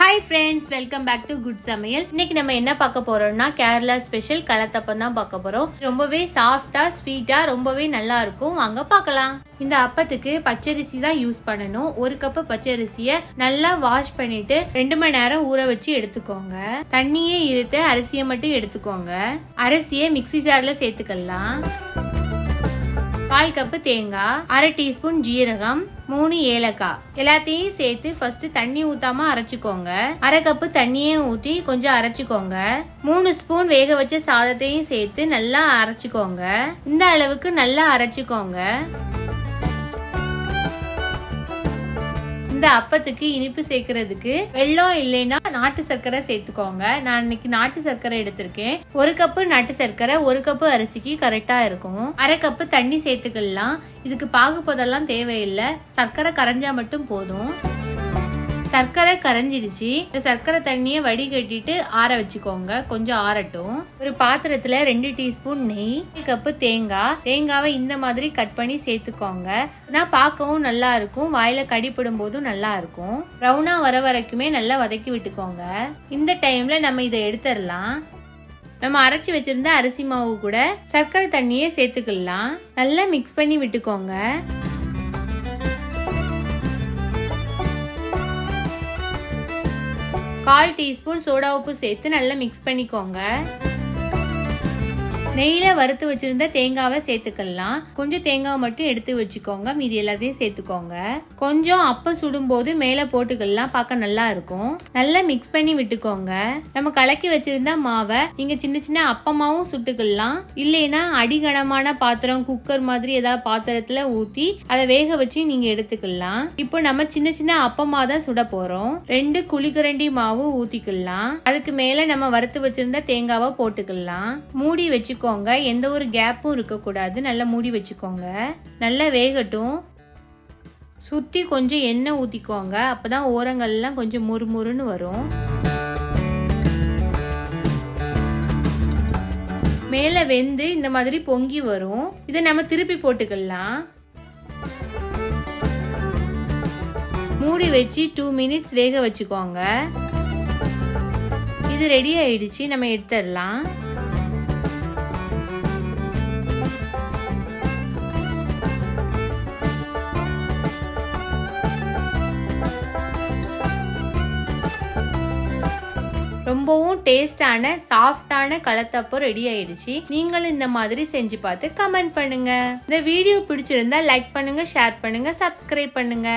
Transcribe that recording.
Hi friends, welcome back to Good Samayal. இன்னைக்கு நம்ம என்ன பார்க்க போறோம்னா கேரளா ஸ்பெஷல் கலத்தப்பம் தான் பார்க்க போறோம். ரொம்பவே சாஃப்ட்டா ஸ்வீட்டா ரொம்பவே நல்லா இருக்கும். வாங்க பார்க்கலாம். இந்த அப்பத்துக்கு பச்சரிசி தான் யூஸ் பண்ணனும். 1 கப் பச்சரிசியை நல்லா வாஷ் பண்ணிட்டு 2 மணி நேரம் ஊற வச்சு எடுத்துக்கோங்க. தண்ணியே இருத்து அரிசியை மட்டும் எடுத்துக்கோங்க. அரிசியை மிக்ஸி ஜார்ல சேர்த்துக்கலாம். 1/4 கப் தேங்காய், 1/2 டீஸ்பூன் ஜீரகம், 3 ஏலக்காய் எல்லாத்தையும் சேர்த்து ஃபர்ஸ்ட் தண்ணி ஊத்தாம அரைச்சுக்கோங்க. 1/2 கப் தண்ணியே ஊத்தி கொஞ்சம் அரைச்சுக்கோங்க. 3 ஸ்பூன் வேக வச்ச சாதத்தையும் சேர்த்து நல்லா அரைச்சுக்கோங்க. இந்த அளவுக்கு நல்லா அரைச்சுக்கோங்க. இந்த அப்பத்துக்கு இனிப்பு சேர்க்கறதுக்கு வெல்லம் இல்லைன்னா நாட்டு சர்க்கரை சேர்த்துக்கோங்க. நான் இன்னைக்கு நாட்டு சர்க்கரை எடுத்திருக்கேன். 1 கப் நாட்டு சர்க்கரை 1 கப் அரிசிக்கு கரெக்டா இருக்கும். 1/2 கப் தண்ணி சேர்த்துக்கலாம். இதுக்கு பாகுபதெல்லாம் தேவையில்லை, சர்க்கரை கரைஞ்சா மட்டும் போதும். சர்க்கரை கரைஞ்சிடுச்சு. இந்த சர்க்கரை தண்ணியை வடிகட்டிட்டு ஆற வச்சுக்கோங்க. கொஞ்சம் ஆறட்டும். ஒரு பாத்திரத்துல 2 டீஸ்பூன் நெய், 1 கப் தேங்காவை இந்த மாதிரி கட் பண்ணி சேர்த்துக்கோங்க. நான் பார்க்கவும் நல்லா இருக்கும், வாயில கடிப்படும் போதும் நல்லா இருக்கும். ப்ரௌனா வர வரைக்குமே நல்லா வதக்கி விட்டுக்கோங்க. இந்த டைம்ல நம்ம இதை எடுத்துடலாம். நம்ம அரைச்சி வச்சிருந்த அரிசி மாவு கூட சர்க்கரை தண்ணியை சேர்த்துக்கலாம். நல்லா மிக்ஸ் பண்ணி விட்டுக்கோங்க. கால் டீஸ்பூன் சோடா உப்பு சேர்த்து நல்லா மிக்ஸ் பண்ணிக்கோங்க. நெய்யில வறுத்து வச்சிருந்த தேங்காவை சேர்த்துக்கலாம். கொஞ்சம் தேங்காவை மட்டும் எடுத்து வச்சுக்கோங்க. மீதி எல்லாத்தையும் சேர்த்துக்கோங்க. கொஞ்சம் அப்பம் சுடும் போது மேல போட்டுக்கலாம், பார்க்க நல்லா இருக்கும். நல்லா மிக்ஸ் பண்ணி விட்டுக்கோங்க. நம்ம கலக்கி வச்சிருந்த மாவை நீங்க சின்ன சின்ன அப்பமாவும் சுட்டுக்கலாம். இல்லைன்னா அடிகனமான பாத்திரம், குக்கர் மாதிரி ஏதாவது பாத்திரத்துல ஊத்தி அதை வேக வச்சு நீங்க எடுத்துக்கலாம். இப்போ நம்ம சின்ன சின்ன அப்பமா தான் சுட போறோம். 2 குழிக்கரண்டி மாவு ஊத்திக்கலாம். அதுக்கு மேல நம்ம வறுத்து வச்சிருந்த தேங்காவை போட்டுக்கலாம். மூடி வச்சுக்கோங்க. எந்த ஒரு கேப்பும் இருக்க கூடாது. நல்லா மூடி வச்சுக்கோங்க. நல்லா வேகட்டும். சுத்தி கொஞ்சம் எண்ணெய் ஊத்திக்கோங்க. அப்பதான் ஓரங்கள்லாம் கொஞ்சம் முறுமுறுன்னு வரும். மேல வெந்து இந்த மாதிரி பொங்கி வரும். இதை நம்ம திருப்பி போட்டுக்கலாம். மூடி வச்சு 2 மினிட்ஸ் வேக வச்சுக்கோங்க. இது ரெடி ஆயிடுச்சு. நம்ம எடுத்துடலாம். ரொம்பவும் டேஸ்டான சாஃப்டான கலத்தப்பம் ரெடி ஆயிடுச்சு. நீங்களும் இந்த மாதிரி செஞ்சு பார்த்து கமெண்ட் பண்ணுங்க. இந்த வீடியோ பிடிச்சிருந்தா லைக் பண்ணுங்க, ஷேர் பண்ணுங்க, சப்ஸ்கிரைப் பண்ணுங்க.